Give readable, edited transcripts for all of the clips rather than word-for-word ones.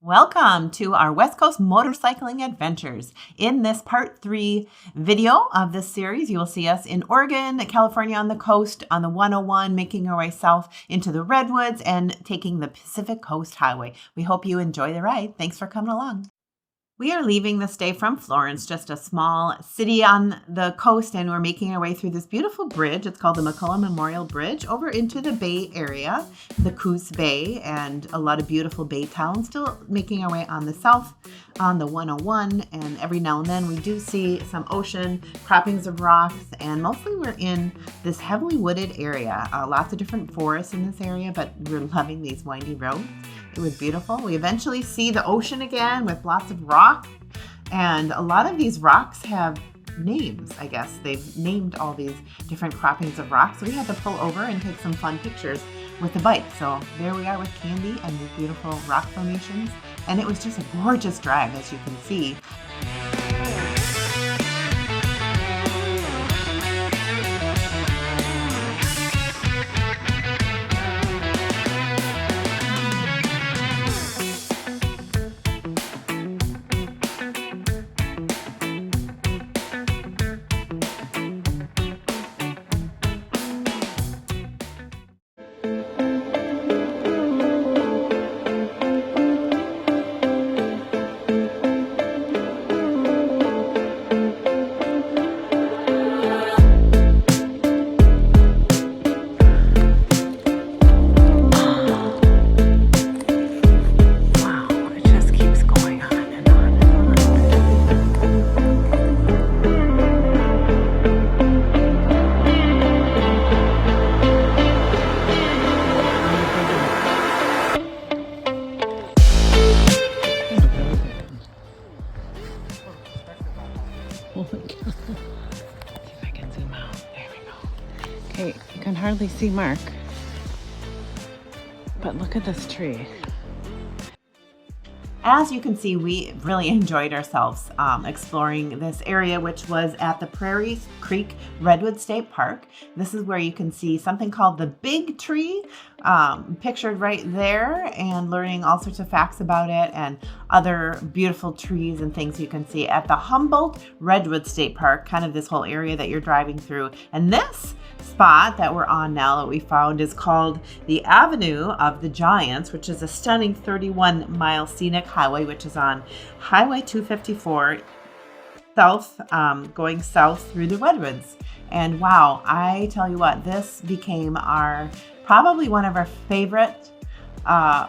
Welcome to our West Coast motorcycling adventures. In this part 3 video of this series, you will see us in Oregon, California on the coast, on the 101, making our way south into the Redwoods and taking the Pacific Coast Highway. We hope you enjoy the ride. Thanks for coming along. We are leaving this day from Florence, just a small city on the coast, and we're making our way through this beautiful bridge. It's called the McCullough Memorial Bridge, over into the Bay Area, the Coos Bay, and a lot of beautiful bay towns. Still making our way on the south, on the 101, and every now and then we do see some ocean, croppings of rocks, and mostly we're in this heavily wooded area. Lots of different forests in this area, but we're loving these windy roads. It was beautiful. We eventually see the ocean again with lots of rock, and a lot of these rocks have names, I guess. They've named all these different croppings of rocks, so we had to pull over and take some fun pictures with the bike. So there we are with Candy and these beautiful rock formations, and it was just a gorgeous drive, as you can see. Oh my God. See if I can zoom out. There we go. Okay, you can hardly see Mark, but look at this tree. As you can see, we really enjoyed ourselves exploring this area, which was at the Prairie Creek Redwood State Park. This is where you can see something called the Big Tree, pictured right there, and learning all sorts of facts about it and other beautiful trees and things you can see at the Humboldt Redwood State Park, kind of this whole area that you're driving through. And this spot that we're on now that we found is called the Avenue of the Giants, which is a stunning 31-mile scenic highway, which is on Highway 254 south, going south through the Redwoods. And wow, I tell you what, this became probably one of our favorite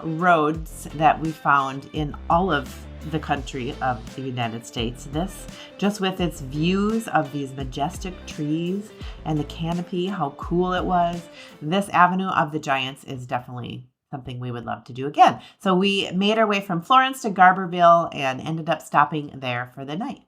roads that we found in all of the country of the United States. This, just with its views of these majestic trees and the canopy, how cool it was. This Avenue of the Giants is definitely something we would love to do again. So we made our way from Florence to Garberville and ended up stopping there for the night.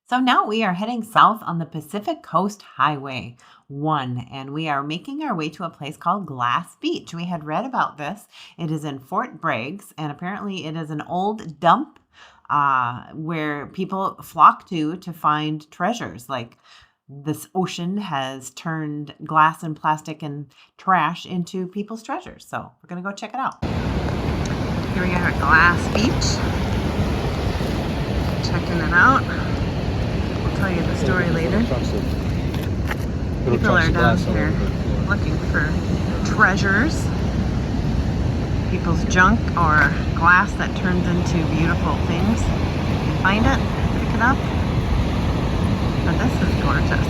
So now we are heading south on the Pacific Coast Highway 1, and we are making our way to a place called Glass Beach. We had read about this. It is in Fort Bragg, and apparently it is an old dump where people flock to find treasures. Like, this ocean has turned glass and plastic and trash into people's treasures. So we're going to go check it out. Here we are at Glass Beach. Checking it out. Tell you the story later. People are down here looking for treasures. people's junk or glass that turns into beautiful things. You find it, pick it up. But this is gorgeous.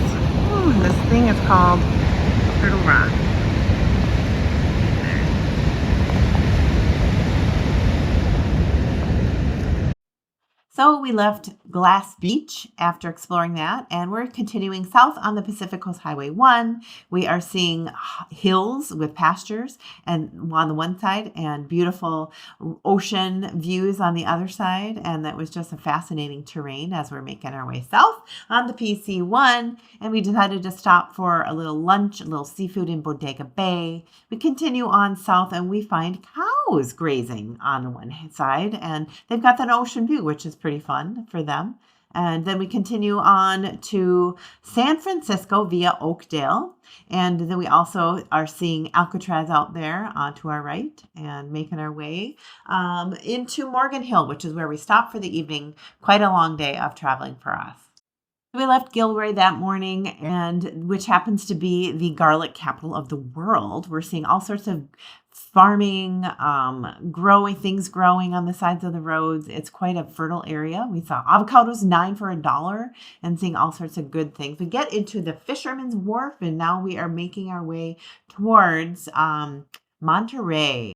Ooh, this thing is called Turtle Rock. So we left Glass Beach after exploring that, and we're continuing south on the Pacific Coast Highway 1. We are seeing hills with pastures and on the one side and beautiful ocean views on the other side, and that was just a fascinating terrain as we're making our way south on the PC1, and we decided to stop for a little lunch, a little seafood in Bodega Bay. We continue on south and we find cows grazing on one side, and they've got that ocean view, which is pretty fun for them. And then we continue on to San Francisco via Oakdale. And then we also are seeing Alcatraz out there to our right and making our way into Morgan Hill, which is where we stopped for the evening. Quite a long day of traveling for us. We left Gilroy that morning, and which happens to be the garlic capital of the world. We're seeing all sorts of farming, things growing on the sides of the roads. It's quite a fertile area. We saw avocados 9 for $1 and seeing all sorts of good things. We get into the Fisherman's Wharf, and now we are making our way towards Monterrey.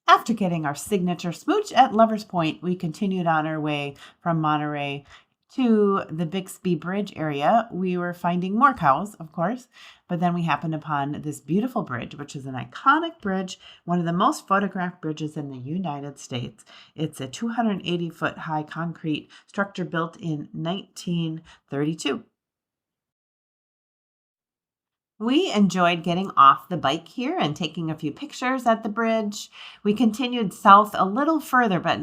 After getting our signature smooch at Lover's Point, we continued on our way from Monterey to the Bixby Bridge area. We were finding more cows, of course, but then we happened upon this beautiful bridge, which is an iconic bridge, one of the most photographed bridges in the United States. It's a 280-foot high concrete structure built in 1932. We enjoyed getting off the bike here and taking a few pictures at the bridge. We continued south a little further, but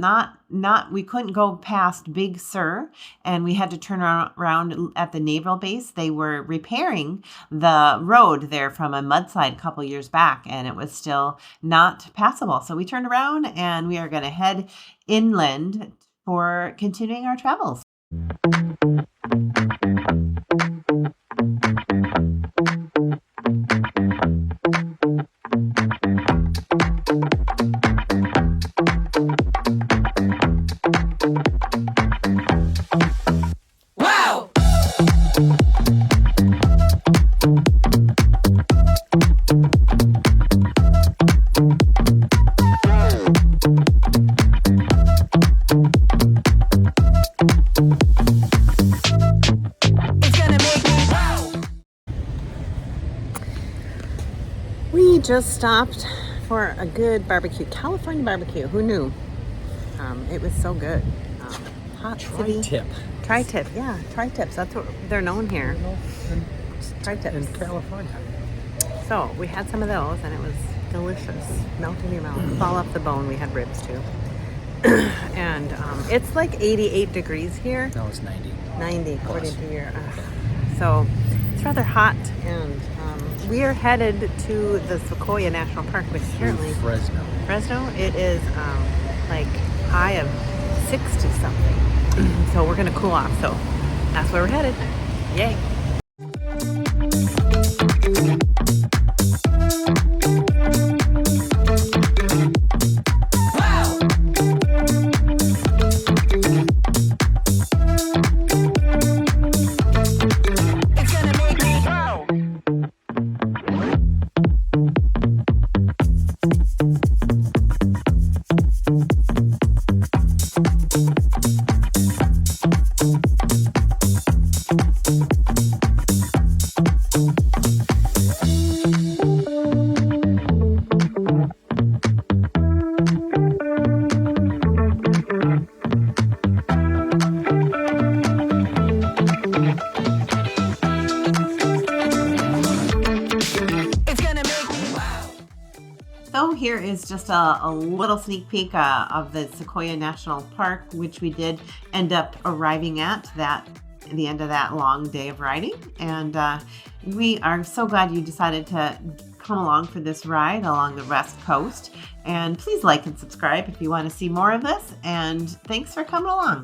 we couldn't go past Big Sur, and we had to turn around at the naval base. They were repairing the road there from a mudslide a couple years back, and it was still not passable. So we turned around and we are going to head inland for continuing our travels. We just stopped for a good barbecue, California barbecue. Who knew? It was so good. Hot Tri-tip. Tri-tip, yeah, tri-tips. That's what they're known here. Tri-tips. In California. So we had some of those, and it was delicious. Melt in your mouth. Fall off the bone. We had ribs too. And it's like 88 degrees here. No, it's 90. 90 according to your. So it's rather hot, and we are headed to the Sequoia National Park, which apparently Fresno. It is like high of 60 something. So we're gonna cool off. So that's where we're headed. Yay! So here is just a little sneak peek of the Sequoia National Park, which we did end up arriving at the end of that long day of riding. And we are so glad you decided to come along for this ride along the West Coast. And please like and subscribe if you want to see more of this. And thanks for coming along.